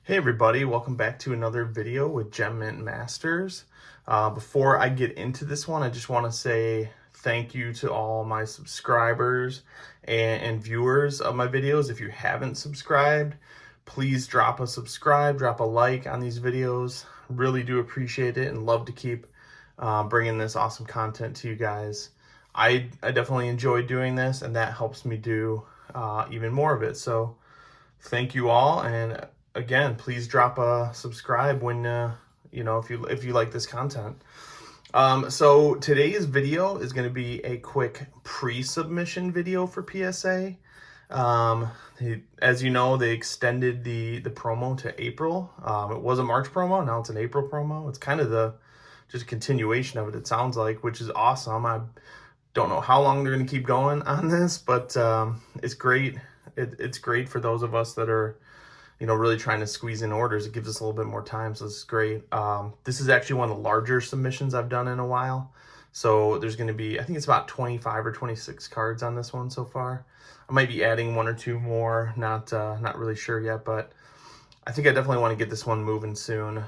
Hey everybody, welcome back to another video with Gem Mint Masters. Before I get into this one, I just want to say thank you to all my subscribers and viewers of my videos. If you haven't subscribed, please drop a subscribe, drop a like on these videos. Really do appreciate it and love to keep bringing this awesome content to you guys. I definitely enjoy doing this, and that helps me do even more of it. So thank you all, and again, please drop a subscribe when if you like this content. So today's video is going to be a quick pre-submission video for PSA. As you know, they extended the promo to April. It was a March promo, now it's an April promo. It's kind of just a continuation of it sounds like, which is awesome. I don't know how long they're going to keep going on this, but it's great. It's great for those of us that are really trying to squeeze in orders. It gives us a little bit more time, so this is great. This is actually one of the larger submissions I've done in a while. So there's going to be, I think it's about 25 or 26 cards on this one so far. I might be adding one or two more, not really sure yet, but I think I definitely want to get this one moving soon.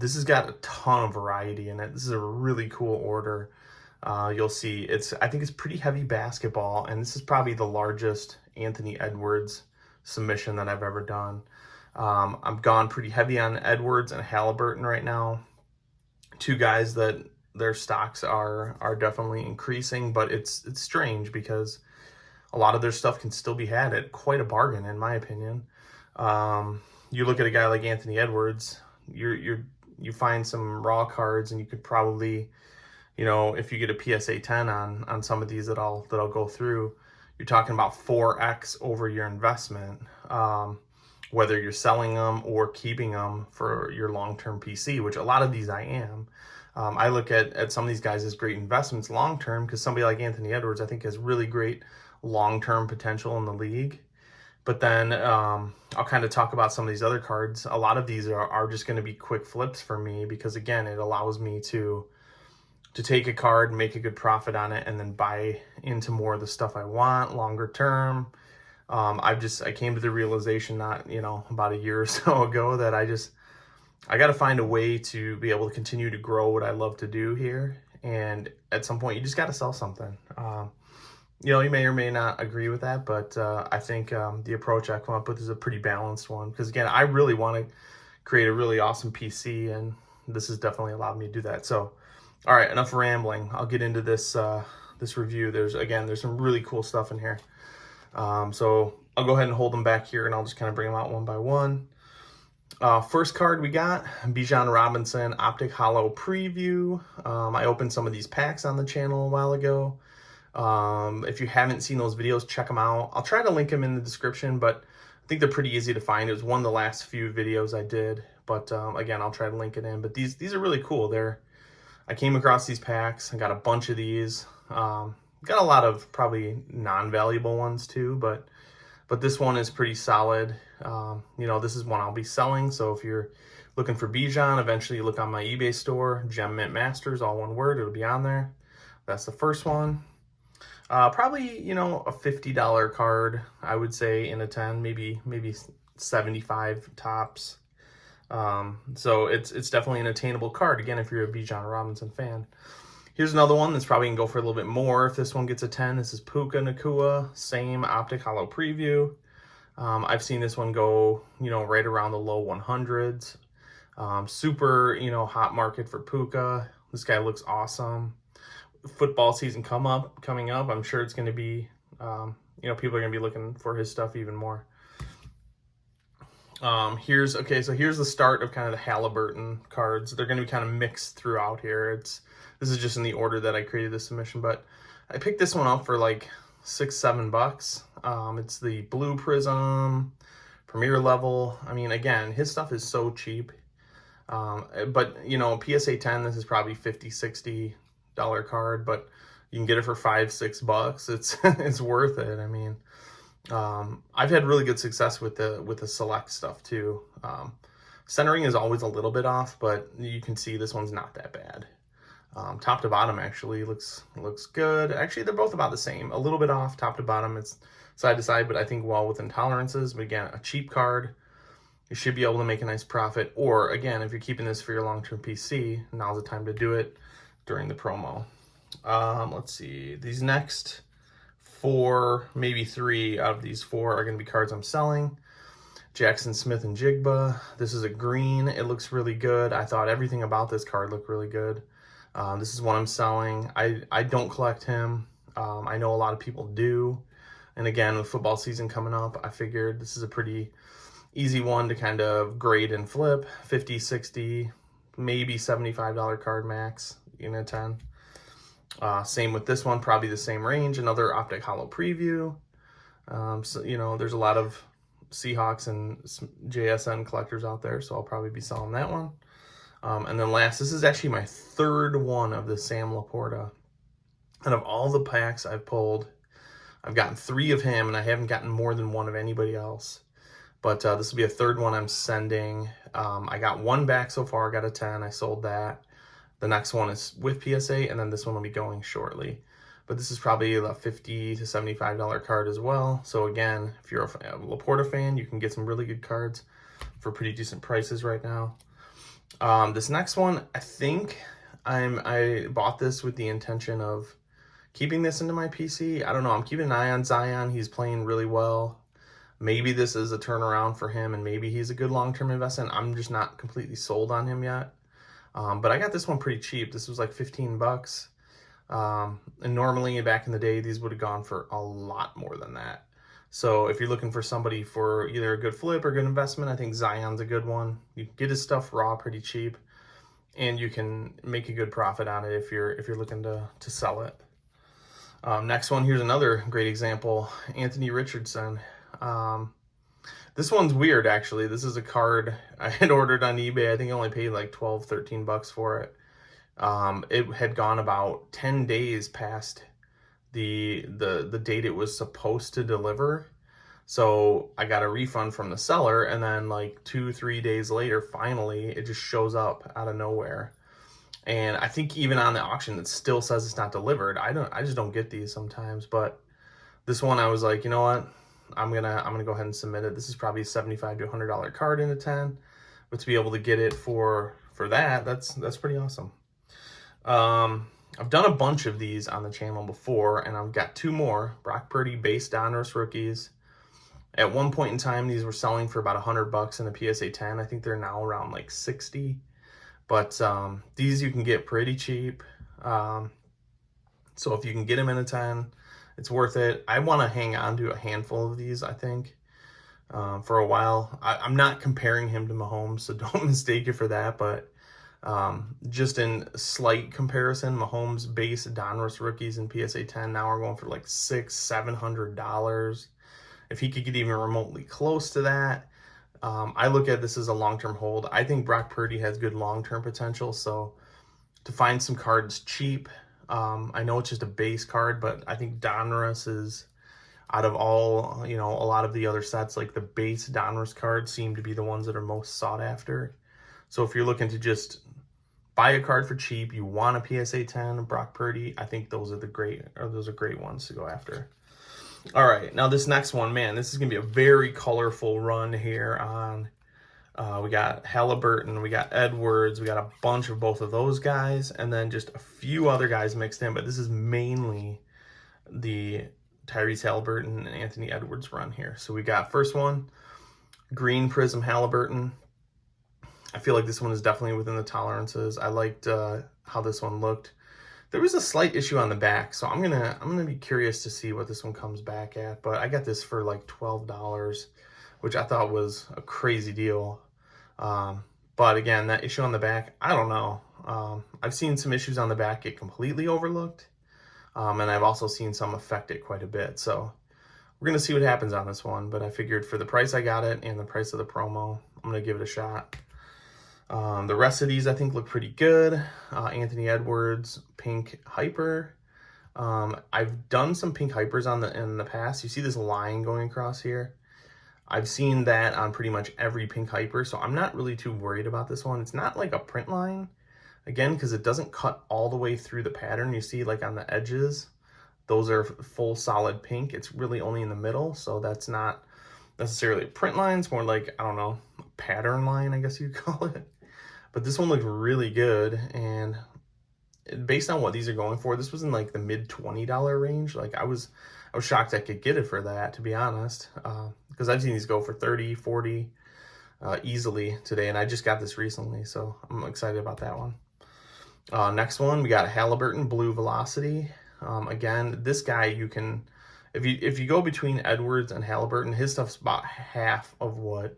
This has got a ton of variety in it. This is a really cool order. You'll see, I think it's pretty heavy basketball, and this is probably the largest Anthony Edwards submission that I've ever done. I've gone pretty heavy on Edwards and Haliburton right now. Two guys that their stocks are definitely increasing, but it's strange because a lot of their stuff can still be had at quite a bargain, in my opinion. You look at a guy like Anthony Edwards, you find some raw cards, and you could probably, if you get a PSA 10 on some of these that I'll go through, you're talking about 4x over your investment, whether you're selling them or keeping them for your long-term PC, which a lot of these I am. I look at some of these guys as great investments long-term, because somebody like Anthony Edwards, I think, has really great long-term potential in the league. But then I'll kind of talk about some of these other cards. A lot of these are just going to be quick flips for me, because again, it allows me to take a card, make a good profit on it, and then buy into more of the stuff I want longer term. I came to the realization about a year or so ago that I got to find a way to be able to continue to grow what I love to do here. And at some point, you just got to sell something. You may or may not agree with that, but I think the approach I come up with is a pretty balanced one. Because again, I really want to create a really awesome PC, and this has definitely allowed me to do that. So, all right, enough rambling. I'll get into this review. There's some really cool stuff in here. So I'll go ahead and hold them back here, and I'll just kind of bring them out one by one. First card we got, Bijan Robinson Optic Holo Preview. I opened some of these packs on the channel a while ago. If you haven't seen those videos, check them out. I'll try to link them in the description, but I think they're pretty easy to find. It was one of the last few videos I did, but again, I'll try to link it in. But these are really cool. I came across these packs. I got a bunch of these. Got a lot of probably non-valuable ones too, but this one is pretty solid. This is one I'll be selling. So if you're looking for Bijan, eventually you look on my eBay store, Gem Mint Masters, all one word, it'll be on there. That's the first one. Probably, a $50 card, I would say, in a 10, maybe 75 tops. So it's definitely an attainable card, again, if you're a Bijan Robinson fan. Here's another one that's probably going to go for a little bit more if this one gets a 10. This is Puka Nacua, same Optic Holo Preview. I've seen this one go, right around the low 100s. Super, hot market for Puka. This guy looks awesome. Football season coming up, I'm sure it's going to be, people are going to be looking for his stuff even more. So here's the start of kind of the Haliburton cards. They're going to be kind of mixed throughout here. This is just in the order that I created this submission, but I picked this one up for like $6-7. It's the Blue Prism Premier level. I mean, again, his stuff is so cheap. But PSA 10, this is probably $50-60 card, but you can get it for $5-6. It's worth it. I mean, I've had really good success with the select stuff too. Centering is always a little bit off, but you can see this one's not that bad. Top to bottom actually looks good. Actually, they're both about the same. A little bit off top to bottom. It's side to side, but I think well within tolerances. But again, a cheap card. you should be able to make a nice profit. Or again, if you're keeping this for your long-term PC, now's the time to do it during the promo. Let's see, these next 4, maybe 3 out of these 4 are going to be cards I'm selling. Jackson Smith and Jigba. This is a green. It looks really good. I thought everything about this card looked really good. This is what I'm selling. I don't collect him. I know a lot of people do. And again, with football season coming up, I figured this is a pretty easy one to kind of grade and flip. 50, 60, maybe $75 card max in a 10. Same with this one, probably the same range. Another Optic Holo preview. So, you know, there's a lot of Seahawks and JSN collectors out there, so I'll probably be selling that one. And then last, this is actually my 3rd one of the Sam Laporta. Out of all the packs I've pulled, I've gotten 3 of him, and I haven't gotten more than 1 of anybody else. But this will be a 3rd one I'm sending. I got 1 back so far. I got a 10. I sold that. The next one is with PSA, and then this one will be going shortly. But this is probably a $50 to $75 card as well. So again, if you're a Laporta fan, you can get some really good cards for pretty decent prices right now. This next one, I think I bought this with the intention of keeping this into my PC. I don't know. I'm keeping an eye on Zion. He's playing really well. Maybe this is a turnaround for him, and maybe he's a good long-term investment. I'm just not completely sold on him yet. But I got this one pretty cheap. This was like 15 bucks. And normally back in the day, these would have gone for a lot more than that. So if you're looking for somebody for either a good flip or good investment, I think Zion's a good one. You can get his stuff raw pretty cheap, and you can make a good profit on it if you're looking to sell it. Next one, here's another great example, Anthony Richardson. This one's weird, actually. This is a card I had ordered on eBay. I think I only paid like 12, 13 bucks for it. It had gone about 10 days past the date it was supposed to deliver. So I got a refund from the seller, and then like 2-3 days later, finally, it just shows up out of nowhere. And I think even on the auction, it still says it's not delivered. I just don't get these sometimes. But this one, I was like, you know what? I'm gonna go ahead and submit it. This is probably a $75 to $100 card in a 10, but to be able to get it for that, that's pretty awesome. I've done a bunch of these on the channel before, and I've got 2 more Brock Purdy base Donruss rookies. At one point in time, these were selling for about $100 in a PSA 10. I think they're now around like 60. But these you can get pretty cheap. So if you can get them in a 10, it's worth it. I want to hang on to a handful of these, I think, for a while. I'm not comparing him to Mahomes, so don't mistake it for that. But just in slight comparison, Mahomes base Donruss rookies in PSA 10 now are going for like $600-$700. If he could get even remotely close to that, I look at this as a long-term hold. I think Brock Purdy has good long-term potential. So to find some cards cheap, I know it's just a base card, but I think Donruss is, out of all, you know, a lot of the other sets, like the base Donruss cards seem to be the ones that are most sought after. So if you're looking to just buy a card for cheap, you want a PSA 10, Brock Purdy, I think those are great ones to go after. All right, now this next one, man, this is going to be a very colorful run here on, we got Haliburton, we got Edwards, we got a bunch of both of those guys, and then just a few other guys mixed in, but this is mainly the Tyrese Haliburton and Anthony Edwards run here. So we got first one, green Prism Haliburton. I feel like this one is definitely within the tolerances. I liked how this one looked. There was a slight issue on the back, so I'm gonna be curious to see what this one comes back at. But I got this for like $12, which I thought was a crazy deal. But again, that issue on the back, I don't know. I've seen some issues on the back get completely overlooked, and I've also seen some affect it quite a bit. So we're gonna see what happens on this one. But I figured for the price I got it and the price of the promo, I'm gonna give it a shot. The rest of these I think look pretty good. Anthony Edwards, pink hyper. I've done some pink hypers in the past. You see this line going across here? I've seen that on pretty much every pink hyper, so I'm not really too worried about this one. It's not like a print line, again, because it doesn't cut all the way through the pattern. You see like on the edges, those are full solid pink. It's really only in the middle, so that's not necessarily a print line. It's more like, I don't know, a pattern line, I guess you'd call it. But this one looked really good, and based on what these are going for, this was in like the mid $20 range. Like I was shocked I could get it for that, to be honest, because I've seen these go for 30, 40 easily today, and I just got this recently, so I'm excited about that one. Next one, we got Haliburton Blue Velocity. Again, this guy, you can, if you go between Edwards and Haliburton, his stuff's about half of what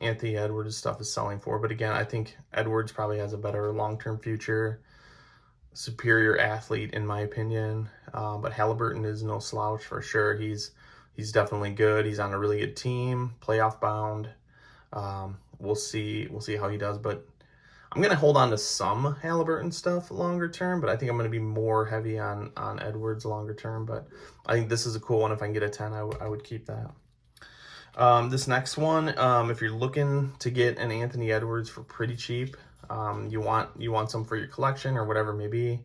Anthony Edwards' stuff is selling for. But again, I think Edwards probably has a better long-term future, superior athlete in my opinion. But Haliburton is no slouch for sure. He's definitely good. He's on a really good team, playoff bound. We'll see how he does, but I'm gonna hold on to some Haliburton stuff longer term, but I think I'm gonna be more heavy on Edwards longer term. But I think this is a cool one. If I can get a 10, I would keep that. This next one, if you're looking to get an Anthony Edwards for pretty cheap, you want some for your collection or whatever it may be.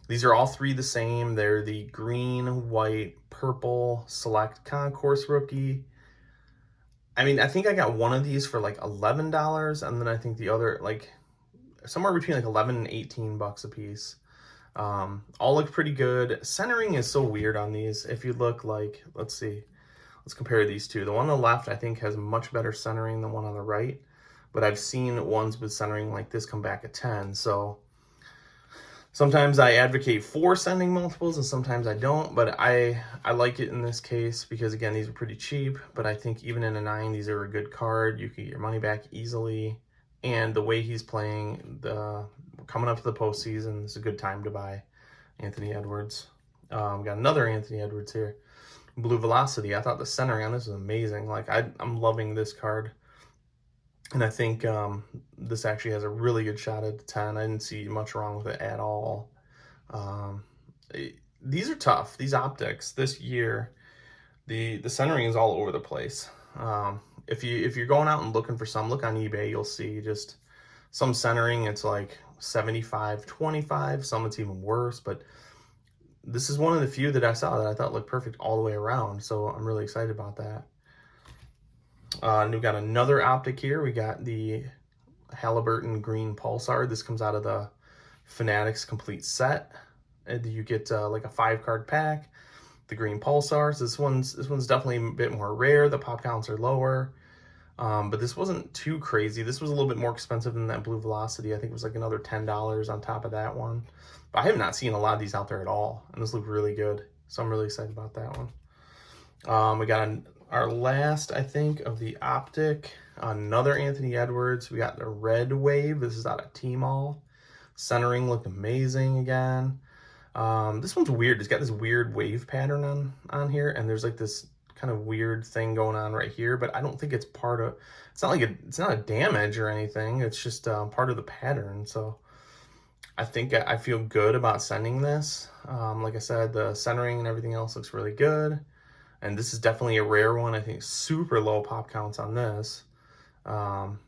These are all three the same. They're the green, white, purple Select Concourse rookie. I mean, I think I got one of these for like $11, and then I think the other, like, somewhere between like 11 and 18 bucks a piece. All look pretty good. Centering is so weird on these. If you look, like, let's see. Let's compare these two. The one on the left, I think, has much better centering than one on the right. But I've seen ones with centering like this come back at 10. So sometimes I advocate for sending multiples and sometimes I don't. But I like it in this case because, again, these are pretty cheap. But I think even in a 9, these are a good card. You can get your money back easily. And the way he's playing, coming up to the postseason, it's a good time to buy Anthony Edwards. Got another Anthony Edwards here. Blue Velocity. I thought the centering on this was amazing. Like, I'm loving this card. And I think this actually has a really good shot at the 10. I didn't see much wrong with it at all. These are tough. These optics this year, the centering is all over the place. If you're going out and looking for some, look on eBay, you'll see just some centering. It's like 75-25. Some it's even worse, but this is one of the few that I saw that I thought looked perfect all the way around. So I'm really excited about that. And we've got another optic here. We got the Haliburton Green Pulsar. This comes out of the Fanatics Complete Set. And you get like a 5-card pack. The Green Pulsars. This one's definitely a bit more rare. The pop counts are lower. But this wasn't too crazy. This was a little bit more expensive than that Blue Velocity. I think it was like another $10 on top of that one. But I have not seen a lot of these out there at all. And this looked really good. So I'm really excited about that one. We got our last, I think, of the optic. Another Anthony Edwards. We got the Red Wave. This is out of T-Mall. Centering looked amazing again. This one's weird. It's got this weird wave pattern on here. And there's like this kind of weird thing going on right here. But I don't think it's part of... It's not like it's not a damage or anything. It's just part of the pattern. So I think I feel good about sending this. Like I said, the centering and everything else looks really good. And this is definitely a rare one. I think super low pop counts on this. And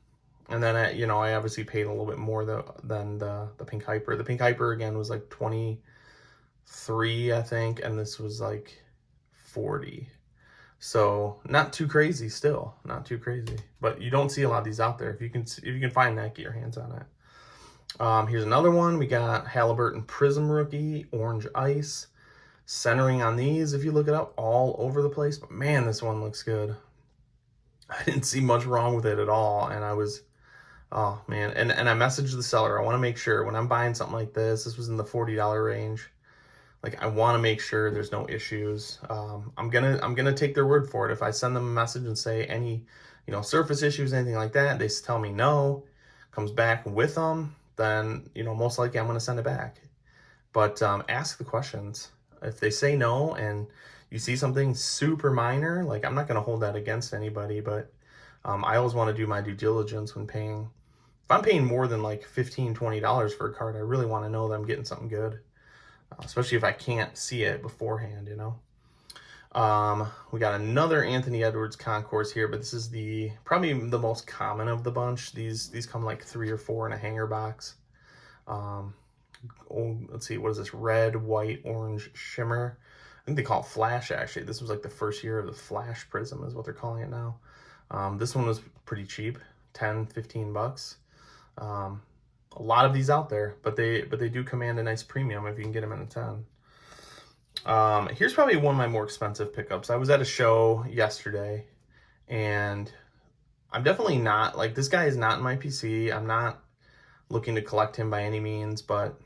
then, I obviously paid a little bit more than the Pink Hyper. The Pink Hyper, again, was like 23, I think. And this was like 40. So not too crazy still. Not too crazy. But you don't see a lot of these out there. If you can find that, get your hands on it. Here's another one. We got Haliburton Prism Rookie, Orange Ice. Centering on these, if you look it up, all over the place. But man, this one looks good. I didn't see much wrong with it at all. And I was, oh man. And I messaged the seller. I want to make sure when I'm buying something like this was in the $40 range. Like, I want to make sure there's no issues. I'm gonna take their word for it. If I send them a message and say any, surface issues, anything like that, they tell me no, comes back with them, then, most likely I'm going to send it back. But ask the questions. If they say no and you see something super minor, like, I'm not going to hold that against anybody, but I always want to do my due diligence when paying. If I'm paying more than like $15, $20 for a card, I really want to know that I'm getting something good, especially if I can't see it beforehand, We got another Anthony Edwards Concourse here, but this is probably the most common of the bunch. These come like 3 or 4 in a hanger box. Let's see, what is this? Red, white, orange shimmer. I think they call it Flash, actually. This was like the first year of the Flash Prism is what they're calling it now. This one was pretty cheap, 10, 15 bucks. A lot of these out there, but they do command a nice premium if you can get them in a 10. Here's probably one of my more expensive pickups. I was at a show yesterday, and I'm definitely not, like, this guy is not in my PC. I'm not looking to collect him by any means, but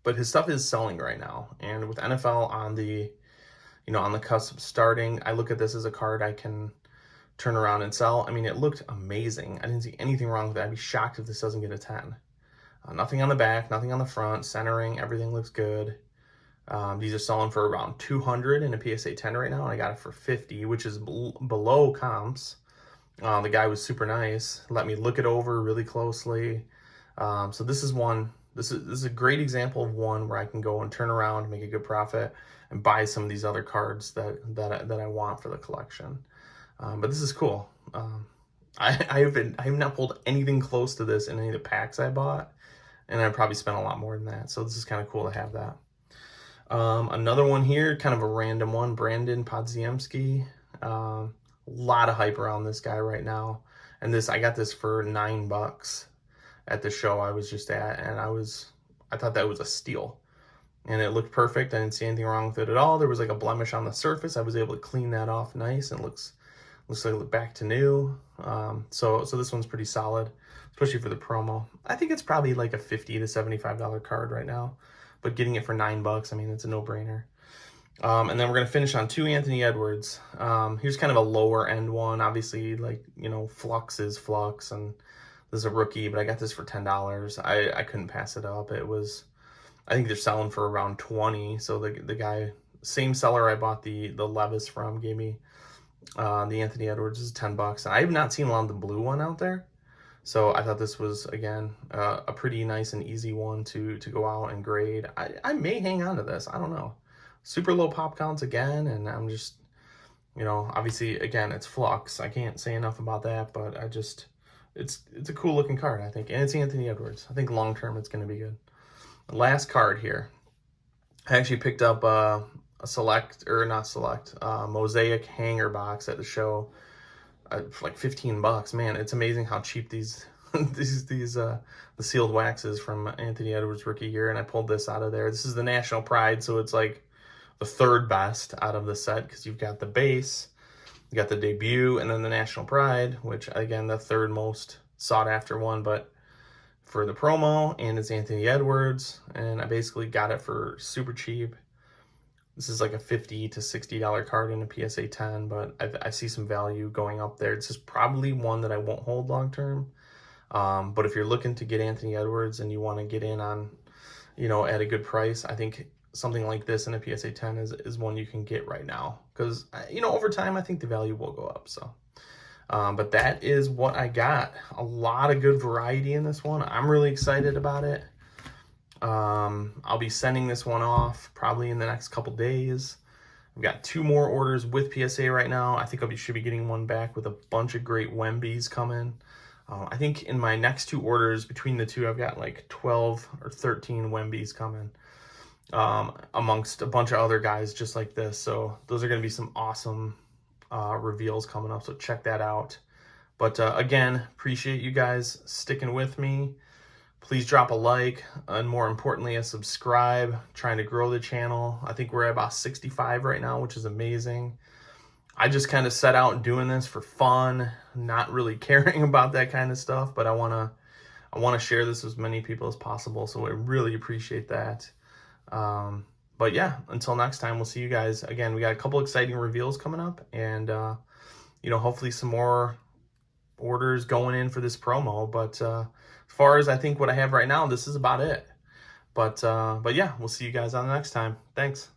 his stuff is selling right now. And with NFL on the, on the cusp of starting, I look at this as a card I can turn around and sell. I mean, it looked amazing. I didn't see anything wrong with it. I'd be shocked if this doesn't get a 10. Nothing on the back, nothing on the front, centering, everything looks good. These are selling for around 200 in a PSA 10 right now, and I got it for 50, which is below comps. The guy was super nice, let me look it over really closely. So this is one. This is a great example of one where I can go and turn around, make a good profit, and buy some of these other cards that I want for the collection. But this is cool. I have not pulled anything close to this in any of the packs I bought, and I probably spent a lot more than that. So this is kind of cool to have that. Another one here, kind of a random one, Brandon Podziemski. A lot of hype around this guy right now, and I got this for $9 at the show I was just at, and I thought that was a steal, and it looked perfect. I didn't see anything wrong with it at all. There was like a blemish on the surface. I was able to clean that off nice, and it looks like back to new. So this one's pretty solid, especially for the promo. I think it's probably like a $50 to $75 card right now, but getting it for $9, I mean, it's a no-brainer. And then we're going to finish on 2 Anthony Edwards. Here's kind of a lower end one. Obviously, like, Flux is Flux, and this is a rookie, but I got this for $10. I couldn't pass it up. I think they're selling for around 20. So the guy, same seller I bought the Levis from, gave me the Anthony Edwards is $10. And I have not seen a lot of the blue one out there. So I thought this was, again, a pretty nice and easy one to go out and grade. I may hang on to this. I don't know. Super low pop counts again, and I'm just, obviously, again, it's Flux. I can't say enough about that, but it's a cool looking card, I think. And it's Anthony Edwards. I think long term it's going to be good. Last card here. I actually picked up a mosaic hanger box at the show for like $15. Man, it's amazing how cheap these the sealed waxes from Anthony Edwards rookie year. And I pulled this out of there. This is the National Pride, so it's like the third best out of the set, because you've got the base, you got the debut, and then the National Pride, which again, the third most sought after one, but for the promo, and it's Anthony Edwards, and I basically got it for super cheap. This is like a $50 to $60 card in a PSA 10, but I see some value going up there. This is probably one that I won't hold long term. But if you're looking to get Anthony Edwards and you want to get in on, at a good price, I think something like this in a PSA 10 is one you can get right now, because over time I think the value will go up. So but that is what I got. A lot of good variety in this one. I'm really excited about it. I'll be sending this one off probably in the next couple days. I've got 2 more orders with PSA right now. I think should be getting one back with a bunch of great Wembies coming. I think in my next 2 orders, between the 2, I've got like 12 or 13 Wembies coming, amongst a bunch of other guys just like this. So those are going to be some awesome reveals coming up, so check that out. But again, appreciate you guys sticking with me. Please drop a like, and more importantly, a subscribe. Trying to grow the channel. I think we're at about 65 right now, which is amazing. I just kind of set out doing this for fun, not really caring about that kind of stuff, but I want to share this with as many people as possible, so I really appreciate that. But yeah, until next time, we'll see you guys. Again, we got a couple exciting reveals coming up, and hopefully some more orders going in for this promo. But as far as I think what I have right now, this is about it. But yeah, we'll see you guys on the next time. Thanks.